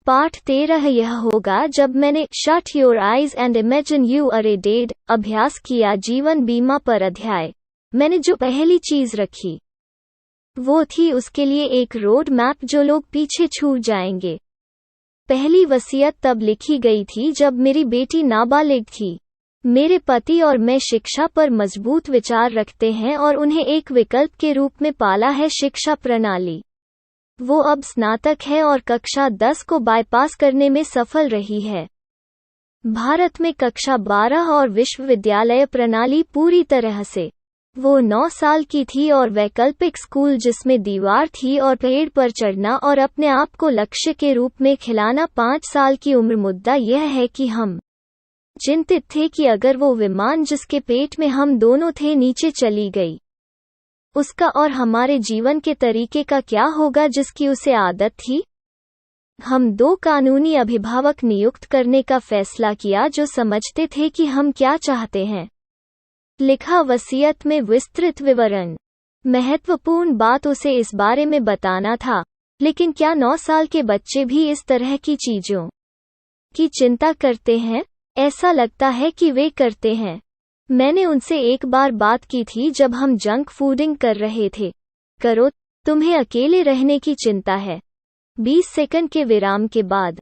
पाठ 13 यह होगा जब मैंने shut your eyes and imagine you are a dead अभ्यास किया जीवन बीमा पर अध्याय। मैंने जो पहली चीज रखी वो थी उसके लिए एक रोड मैप जो लोग पीछे छूट जाएंगे। पहली वसीयत तब लिखी गई थी जब मेरी बेटी नाबालिग थी। मेरे पति और मैं शिक्षा पर मजबूत विचार रखते हैं और उन्हें एक विकल्प के रूप में पाला है शिक्षा प्रणाली। वो अब स्नातक है और कक्षा 10 को बाईपास करने में सफल रही है। भारत में कक्षा 12 और विश्वविद्यालय प्रणाली पूरी तरह से। वो 9 साल की थी और वैकल्पिक स्कूल जिसमें दीवार थी और पेड़ पर चढ़ना और अपने आप को लक्ष्य के रूप में खिलाना 5 साल की उम्र। मुद्दा यह है कि हम चिंतित थे कि अगर वो विमान जिसके पेट में हम दोनों थे नीचे चली गई, उसका और हमारे जीवन के तरीके का क्या होगा जिसकी उसे आदत थी। हम 2 कानूनी अभिभावक नियुक्त करने का फैसला किया जो समझते थे कि हम क्या चाहते हैं। लिखा वसीयत में विस्तृत विवरण। महत्वपूर्ण बात उसे इस बारे में बताना था, लेकिन क्या 9 साल के बच्चे भी इस तरह की चीजों की चिंता करते हैं? ऐसा लगता है कि वे करते हैं। मैंने उनसे एक बार बात की थी जब हम जंक फूडिंग कर रहे थे। करो, तुम्हें अकेले रहने की चिंता है। 20 सेकंड के विराम के बाद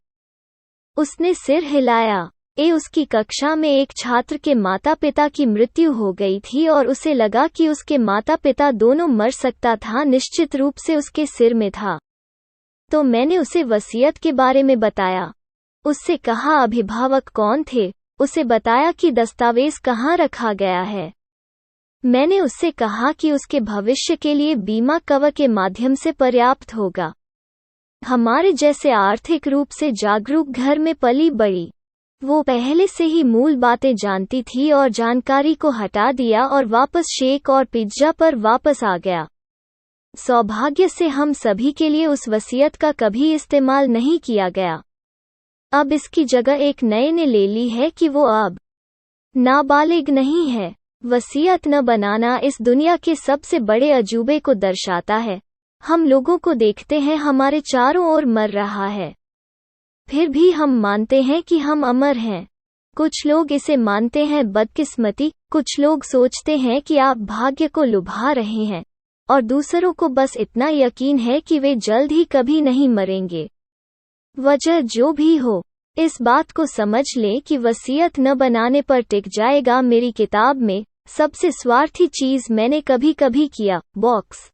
उसने सिर हिलाया। उसकी कक्षा में एक छात्र के माता-पिता की मृत्यु हो गई थी और उसे लगा कि उसके माता-पिता दोनों मर सकता था, निश्चित रूप से उसके सिर में था। तो मैंने उसे वसीयत के बारे में बताया। उससे कहा अभिभावक कौन थे, उसे बताया कि दस्तावेज कहाँ रखा गया है। मैंने उससे कहा कि उसके भविष्य के लिए बीमा कवर के माध्यम से पर्याप्त होगा। हमारे जैसे आर्थिक रूप से जागरूक घर में पली बड़ी, वो पहले से ही मूल बातें जानती थी और जानकारी को हटा दिया और वापस शेक और पिज्जा पर वापस आ गया। सौभाग्य से हम सभी के लिए उस वसीयत का कभी इस्तेमाल नहीं किया गया। अब इसकी जगह एक नए ने ले ली है कि वो अब नाबालिग नहीं है। वसीयत न बनाना इस दुनिया के सबसे बड़े अजूबे को दर्शाता है। हम लोगों को देखते हैं हमारे चारों ओर मर रहा है, फिर भी हम मानते हैं कि हम अमर हैं। कुछ लोग इसे मानते हैं बदकिस्मती, कुछ लोग सोचते हैं कि आप भाग्य को लुभा रहे हैं, और दूसरों को बस इतना यकीन है कि वे जल्द ही कभी नहीं मरेंगे। वजह जो भी हो, इस बात को समझ लें कि वसीयत न बनाने पर टिक जाएगा। मेरी किताब में सबसे स्वार्थी चीज मैंने कभी कभी किया बॉक्स।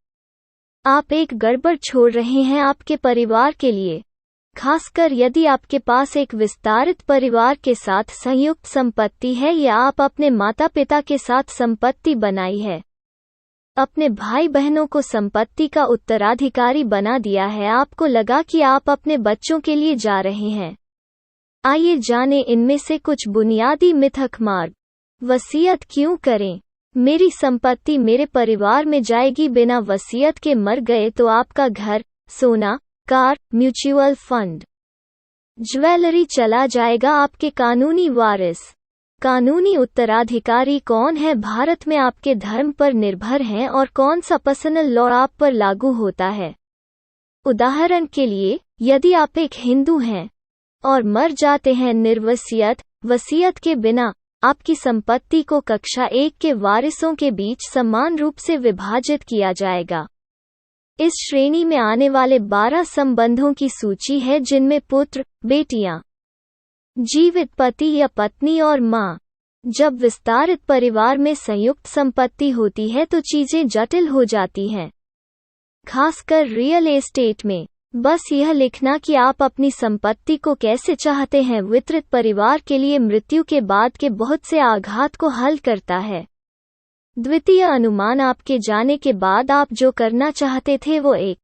आप एक गड़बड़ छोड़ रहे हैं आपके परिवार के लिए, खासकर यदि आपके पास एक विस्तारित परिवार के साथ संयुक्त संपत्ति है या आप अपने माता पिता के साथ संपत्ति बनाई है। अपने भाई बहनों को संपत्ति का उत्तराधिकारी बना दिया है। आपको लगा कि आप अपने बच्चों के लिए जा रहे हैं। आइए जानें इनमें से कुछ बुनियादी मिथक मार्ग। वसीयत क्यों करें? मेरी संपत्ति मेरे परिवार में जाएगी। बिना वसीयत के मर गए तो आपका घर, सोना, कार, म्यूचुअल फंड, ज्वेलरी चला जाएगा। आपके कानूनी वारिस, कानूनी उत्तराधिकारी कौन है भारत में आपके धर्म पर निर्भर हैं और कौन सा पर्सनल लॉ आप पर लागू होता है। उदाहरण के लिए, यदि आप एक हिंदू हैं और मर जाते हैं निर्वसीयत, वसीयत के बिना, आपकी संपत्ति को कक्षा 1 के वारिसों के बीच समान रूप से विभाजित किया जाएगा। इस श्रेणी में आने वाले 12 संबंधों की सूची है जिनमें पुत्र, बेटियां, जीवित पति या पत्नी और मां। जब विस्तारित परिवार में संयुक्त संपत्ति होती है तो चीजें जटिल हो जाती हैं, खासकर रियल एस्टेट में। बस यह लिखना कि आप अपनी संपत्ति को कैसे चाहते हैं वितरित परिवार के लिए मृत्यु के बाद के बहुत से आघात को हल करता है। द्वितीय अनुमान, आपके जाने के बाद आप जो करना चाहते थे वो एक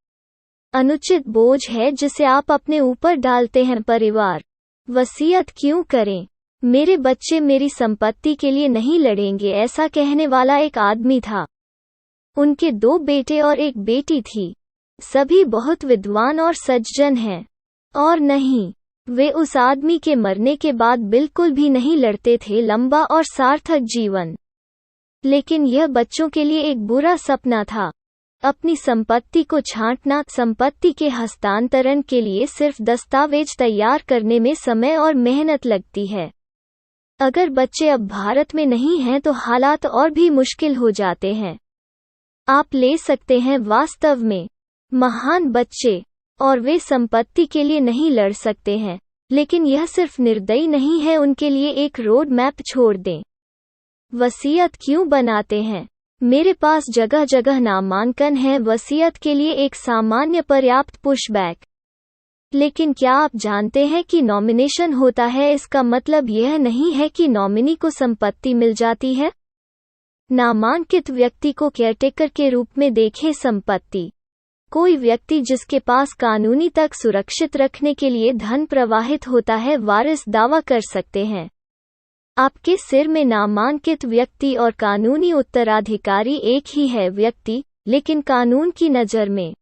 अनुचित बोझ है जिसे आप अपने ऊपर डालते हैं। परिवार, वसीयत क्यों करें? मेरे बच्चे मेरी संपत्ति के लिए नहीं लड़ेंगे, ऐसा कहने वाला एक आदमी था। उनके 2 बेटे और एक बेटी थी। सभी बहुत विद्वान और सज्जन हैं। और नहीं, वे उस आदमी के मरने के बाद बिल्कुल भी नहीं लड़ते थे लंबा और सार्थक जीवन। लेकिन यह बच्चों के लिए एक बुरा सपना था। अपनी संपत्ति को छांटना। संपत्ति के हस्तांतरण के लिए सिर्फ दस्तावेज तैयार करने में समय और मेहनत लगती है। अगर बच्चे अब भारत में नहीं हैं तो हालात और भी मुश्किल हो जाते हैं। आप ले सकते हैं वास्तव में महान बच्चे, और वे संपत्ति के लिए नहीं लड़ सकते हैं, लेकिन यह सिर्फ निर्दयी नहीं है उनके लिए एक रोड मैप छोड़ दें। वसीयत क्यों बनाते हैं? मेरे पास जगह जगह नामांकन है वसीयत के लिए एक सामान्य पर्याप्त पुशबैक। लेकिन क्या आप जानते हैं कि नॉमिनेशन होता है इसका मतलब यह नहीं है कि नॉमिनी को संपत्ति मिल जाती है। नामांकित व्यक्ति को केयरटेकर के रूप में देखें। संपत्ति कोई व्यक्ति जिसके पास कानूनी तक सुरक्षित रखने के लिए धन प्रवाहित होता है वारिस दावा कर सकते हैं। आपके सिर में नामांकित व्यक्ति और कानूनी उत्तराधिकारी एक ही है व्यक्ति, लेकिन कानून की नज़र में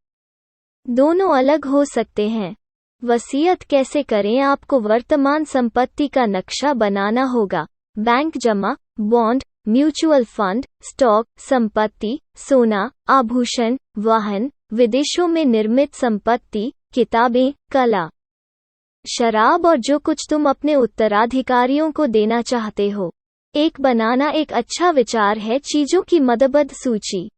दोनों अलग हो सकते हैं। वसीयत कैसे करें? आपको वर्तमान संपत्ति का नक्शा बनाना होगा। बैंक जमा, बॉन्ड, म्यूचुअल फंड, स्टॉक, संपत्ति, सोना, आभूषण, वाहन, विदेशों में निर्मित संपत्ति, किताबें, कला, शराब और जो कुछ तुम अपने उत्तराधिकारियों को देना चाहते हो। एक बनाना एक अच्छा विचार है। चीजों की मदबद सूची,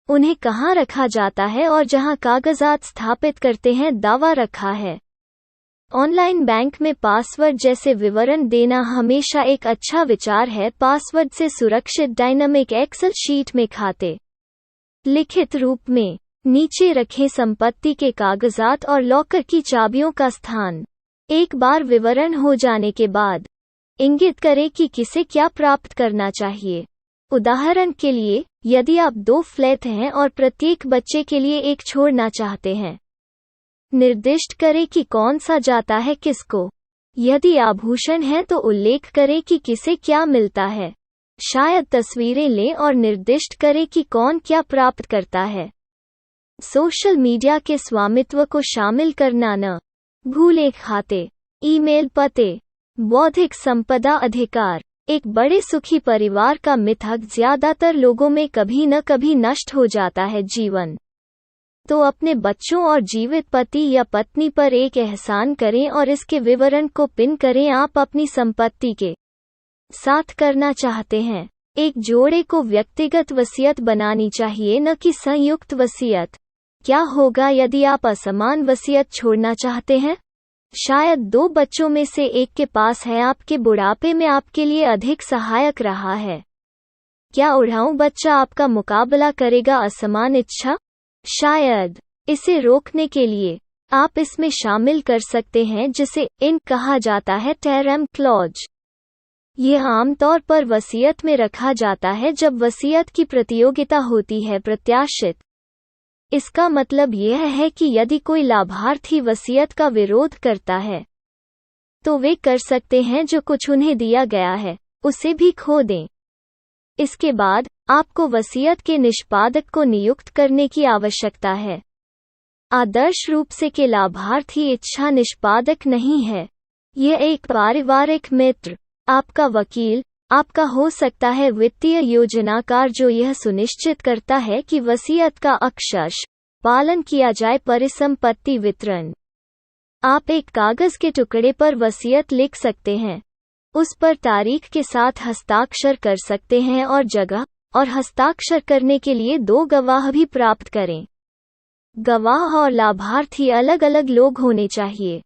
उन्हें कहाँ रखा जाता है और जहाँ कागजात स्थापित करते हैं दावा रखा है। ऑनलाइन बैंक में पासवर्ड जैसे विवरण देना हमेशा एक अच्छा विचार है। पासवर्ड से सुरक्षित डायनामिक एक्सेल शीट में खाते लिखित रूप में नीचे रखें। संपत्ति के कागजात और लॉकर की चाबियों का स्थान। एक बार विवरण हो जाने के बाद इंगित करें कि किसे क्या प्राप्त करना चाहिए। उदाहरण के लिए, यदि आप 2 फ्लैट हैं और प्रत्येक बच्चे के लिए एक छोड़ना चाहते हैं, निर्दिष्ट करें कि कौन सा जाता है किसको। यदि आभूषण है तो उल्लेख करें कि किसे क्या मिलता है। शायद तस्वीरें लें और निर्दिष्ट करें कि कौन क्या प्राप्त करता है। सोशल मीडिया के स्वामित्व को शामिल करना न भूलें। खाते, ईमेल पते, बौद्धिक संपदा अधिकार। एक बड़े सुखी परिवार का मिथक ज्यादातर लोगों में कभी न कभी नष्ट हो जाता है। जीवन तो अपने बच्चों और जीवित पति या पत्नी पर एक एहसान करें और इसके विवरण को पिन करें। आप अपनी संपत्ति के साथ करना चाहते हैं। एक जोड़े को व्यक्तिगत वसीयत बनानी चाहिए, न कि संयुक्त वसीयत। क्या होगा यदि आप असमान वसीयत छोड़ना चाहते हैं? शायद 2 बच्चों में से एक के पास है। आपके बुढ़ापे में आपके लिए अधिक सहायक रहा है। क्या उड़ाऊ बच्चा आपका मुकाबला करेगा? असमान इच्छा? शायद। इसे रोकने के लिए आप इसमें शामिल कर सकते हैं जिसे इन कहा जाता है, टेरम क्लॉज। यह आमतौर पर वसीयत में रखा जाता है जब वसीयत की प्रतियोगिता होती है। प्रत्याशित इसका मतलब यह है कि यदि कोई लाभार्थी वसीयत का विरोध करता है तो वे कर सकते हैं जो कुछ उन्हें दिया गया है उसे भी खो दें। इसके बाद आपको वसीयत के निष्पादक को नियुक्त करने की आवश्यकता है। आदर्श रूप से के लाभार्थी इच्छा निष्पादक नहीं है। यह एक पारिवारिक मित्र, आपका वकील, आपका हो सकता है वित्तीय योजनाकार जो यह सुनिश्चित करता है कि वसीयत का अक्षरशः पालन किया जाए। परिसंपत्ति वितरण। आप एक कागज के टुकड़े पर वसीयत लिख सकते हैं, उस पर तारीख के साथ हस्ताक्षर कर सकते हैं और जगह और हस्ताक्षर करने के लिए 2 गवाह भी प्राप्त करें। गवाह और लाभार्थी अलग अलग लोग होने चाहिए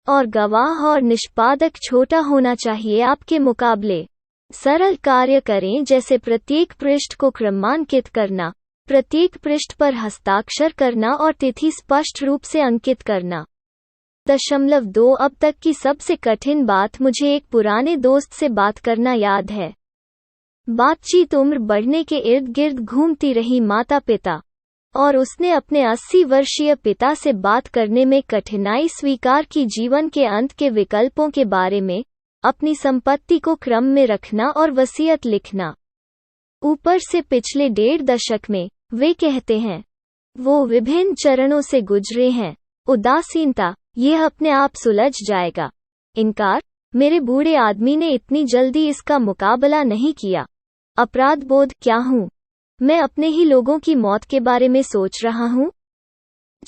और गवाह और निष्पादक छोटा होना चाहिए। आपके मुकाबले सरल कार्य करें जैसे प्रत्येक पृष्ठ को क्रमांकित करना, प्रत्येक पृष्ठ पर हस्ताक्षर करना और तिथि स्पष्ट रूप से अंकित करना। 2. अब तक की सबसे कठिन बात मुझे एक पुराने दोस्त से बात करना याद है। बातचीत उम्र बढ़ने के इर्द गिर्द घूमती रही। माता पिता और उसने अपने 80 वर्षीय पिता से बात करने में कठिनाई स्वीकार की। जीवन के अंत के विकल्पों के बारे में, अपनी संपत्ति को क्रम में रखना और वसीयत लिखना। ऊपर से पिछले 1.5 दशक में वे कहते हैं वो विभिन्न चरणों से गुजरे हैं। उदासीनता, यह अपने आप सुलझ जाएगा। इनकार, मेरे बूढ़े आदमी ने इतनी जल्दी इसका मुकाबला नहीं किया। अपराध बोध, क्या हूँ मैं अपने ही लोगों की मौत के बारे में सोच रहा हूँ।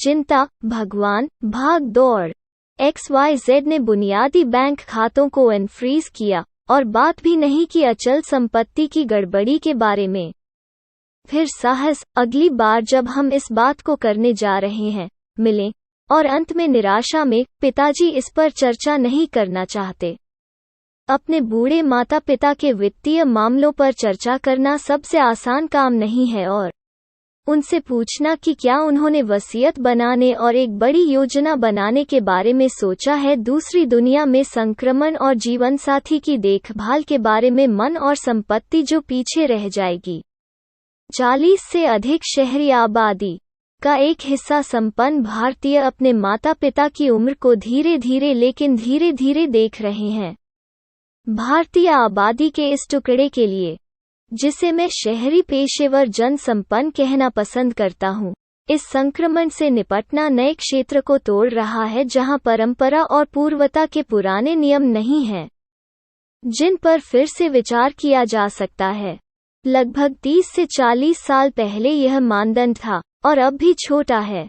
चिंता, भगवान, भाग दौड़। XYZ ने बुनियादी बैंक खातों को अनफ्रीज किया और बात भी नहीं की अचल संपत्ति की गड़बड़ी के बारे में। फिर साहस, अगली बार जब हम इस बात को करने जा रहे हैं, मिलें। और अंत में निराशा में, पिताजी इस पर चर्चा नहीं करना चाहते। अपने बूढ़े माता पिता के वित्तीय मामलों पर चर्चा करना सबसे आसान काम नहीं है और उनसे पूछना कि क्या उन्होंने वसीयत बनाने और एक बड़ी योजना बनाने के बारे में सोचा है, दूसरी दुनिया में संक्रमण और जीवनसाथी की देखभाल के बारे में मन और संपत्ति जो पीछे रह जाएगी। 40 से अधिक शहरी आबादी का एक हिस्सा संपन्न भारतीय अपने माता पिता की उम्र को धीरे धीरे लेकिन धीरे धीरे देख रहे हैं। भारतीय आबादी के इस टुकड़े के लिए, जिसे मैं शहरी पेशेवर जन संपन्न कहना पसंद करता हूँ, इस संक्रमण से निपटना नए क्षेत्र को तोड़ रहा है जहाँ परंपरा और पूर्वता के पुराने नियम नहीं हैं, जिन पर फिर से विचार किया जा सकता है। लगभग 30 से 40 साल पहले यह मानदंड था और अब भी छोटा है।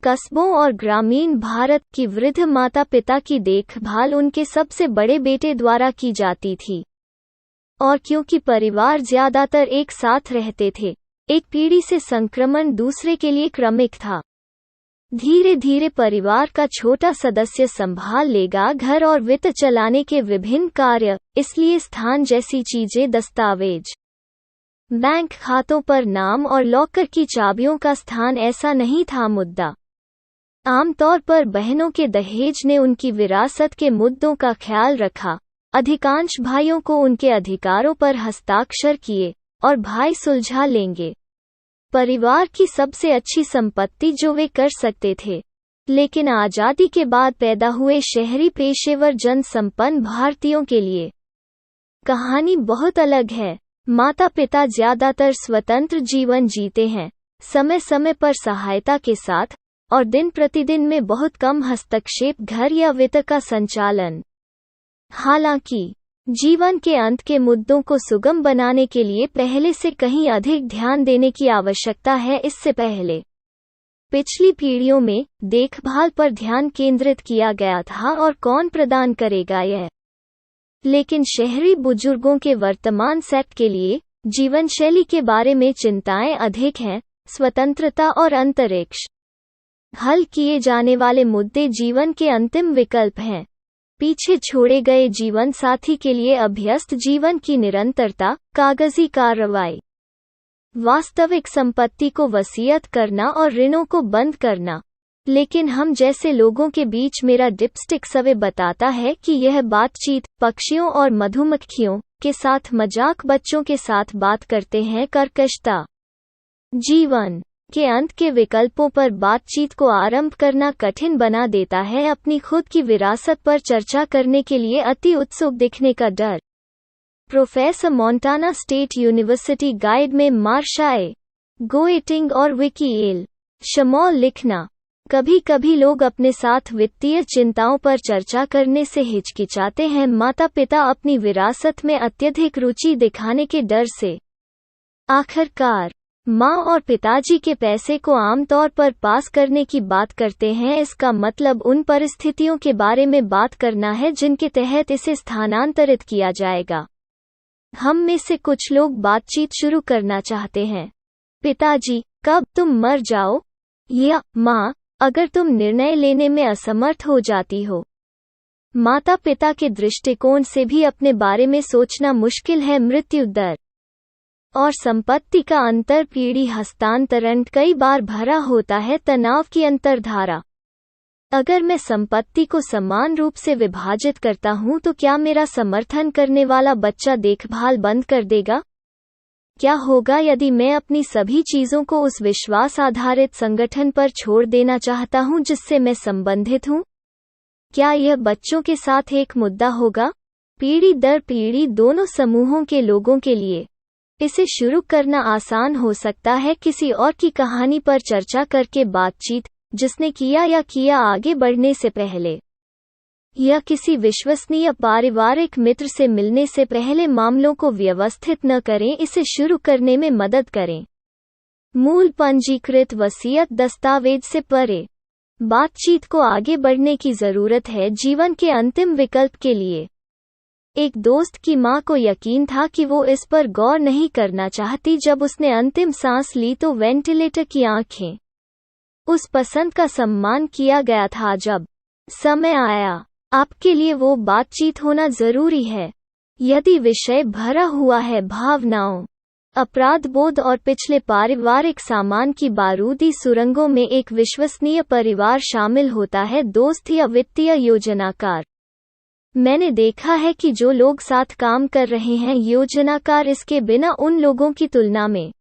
कस्बों और ग्रामीण भारत की वृद्ध माता पिता की देखभाल उनके सबसे बड़े बेटे द्वारा की जाती थी, और क्योंकि परिवार ज्यादातर एक साथ रहते थे, एक पीढ़ी से संक्रमण दूसरे के लिए क्रमिक था। धीरे धीरे परिवार का छोटा सदस्य संभाल लेगा घर और वित्त चलाने के विभिन्न कार्य, इसलिए स्थान जैसी चीजें, दस्तावेज, बैंक खातों पर नाम और लॉकर की चाबियों का स्थान ऐसा नहीं था मुद्दा। आमतौर पर बहनों के दहेज ने उनकी विरासत के मुद्दों का ख्याल रखा। अधिकांश भाइयों को उनके अधिकारों पर हस्ताक्षर किए और भाई सुलझा लेंगे। परिवार की सबसे अच्छी संपत्ति जो वे कर सकते थे। लेकिन आजादी के बाद पैदा हुए शहरी पेशेवर जन संपन्न भारतीयों के लिए कहानी बहुत अलग है। माता पिता ज्यादातर स्वतंत्र जीवन जीते हैं, समय समय पर सहायता के साथ, और दिन प्रतिदिन में बहुत कम हस्तक्षेप, घर या वित्त का संचालन। हालांकि जीवन के अंत के मुद्दों को सुगम बनाने के लिए पहले से कहीं अधिक ध्यान देने की आवश्यकता है। इससे पहले पिछली पीढ़ियों में देखभाल पर ध्यान केंद्रित किया गया था और कौन प्रदान करेगा यह। लेकिन शहरी बुजुर्गों के वर्तमान सेट के लिए जीवनशैली के बारे में चिंताएं अधिक हैं। स्वतंत्रता और अंतरिक्ष हल किए जाने वाले मुद्दे जीवन के अंतिम विकल्प हैं। पीछे छोड़े गए जीवन साथी के लिए अभ्यस्त जीवन की निरंतरता, कागजी कार्रवाई, वास्तविक संपत्ति को वसीयत करना और ऋणों को बंद करना। लेकिन हम जैसे लोगों के बीच मेरा डिपस्टिक सवे बताता है कि यह बातचीत पक्षियों और मधुमक्खियों के साथ मजाक, बच्चों के साथ बात करते हैं, कर्कशता, जीवन के अंत के विकल्पों पर बातचीत को आरंभ करना कठिन बना देता है। अपनी खुद की विरासत पर चर्चा करने के लिए अति उत्सुक दिखने का डर। Professor Montana state university guide में मार्शा ए. गोएटिंग और विकी एल. शमॉल लिखना। कभी कभी लोग अपने साथ वित्तीय चिंताओं पर चर्चा करने से हिचकिचाते हैं, माता पिता अपनी विरासत में अत्यधिक रुचि दिखाने के डर से। आखिरकार माँ और पिताजी के पैसे को आमतौर पर पास करने की बात करते हैं। इसका मतलब उन परिस्थितियों के बारे में बात करना है जिनके तहत इसे स्थानांतरित किया जाएगा। हम में से कुछ लोग बातचीत शुरू करना चाहते हैं। पिताजी, कब तुम मर जाओ? या माँ, अगर तुम निर्णय लेने में असमर्थ हो जाती हो। माता पिता के दृष्टिकोण से भी अपने बारे में सोचना मुश्किल है। मृत्यु दर और संपत्ति का अंतर पीढ़ी हस्तांतरण कई बार भरा होता है। तनाव की अंतर्धारा। अगर मैं संपत्ति को समान रूप से विभाजित करता हूं तो क्या मेरा समर्थन करने वाला बच्चा देखभाल बंद कर देगा? क्या होगा यदि मैं अपनी सभी चीजों को उस विश्वास आधारित संगठन पर छोड़ देना चाहता हूं जिससे मैं संबंधित हूं? क्या यह बच्चों के साथ एक मुद्दा होगा? पीढ़ी दर पीढ़ी दोनों समूहों के लोगों के लिए इसे शुरू करना आसान हो सकता है किसी और की कहानी पर चर्चा करके बातचीत, जिसने किया या किया आगे बढ़ने से पहले। या किसी विश्वसनीय पारिवारिक मित्र से मिलने से पहले मामलों को व्यवस्थित न करें, इसे शुरू करने में मदद करें। मूल पंजीकृत वसीयत दस्तावेज से परे। बातचीत को आगे बढ़ने की जरूरत है जीवन के अंतिम विकल्प के लिए। एक दोस्त की मां को यकीन था कि वो इस पर गौर नहीं करना चाहती जब उसने अंतिम सांस ली तो वेंटिलेटर की आंखें। उस पसंद का सम्मान किया गया था। जब समय आया आपके लिए वो बातचीत होना जरूरी है। यदि विषय भरा हुआ है भावनाओं, अपराधबोध और पिछले पारिवारिक सामान की बारूदी सुरंगों में एक विश्वसनीय परिवार शामिल होता है, दोस्त या वित्तीय योजनाकार। मैंने देखा है कि जो लोग साथ काम कर रहे हैं, योजनाकार इसके बिना उन लोगों की तुलना में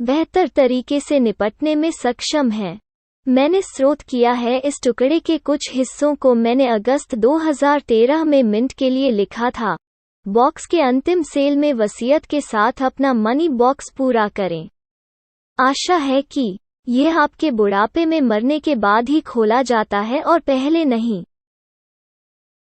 बेहतर तरीके से निपटने में सक्षम हैं। मैंने स्रोत किया है इस टुकड़े के कुछ हिस्सों को मैंने अगस्त 2013 में मिंट के लिए लिखा था। बॉक्स के अंतिम सेल में वसीयत के साथ अपना मनी बॉक्स पूरा करें। आशा है कि यह आपके बुढ़ापे में मरने के बाद ही खोला जाता है और पहले नहीं।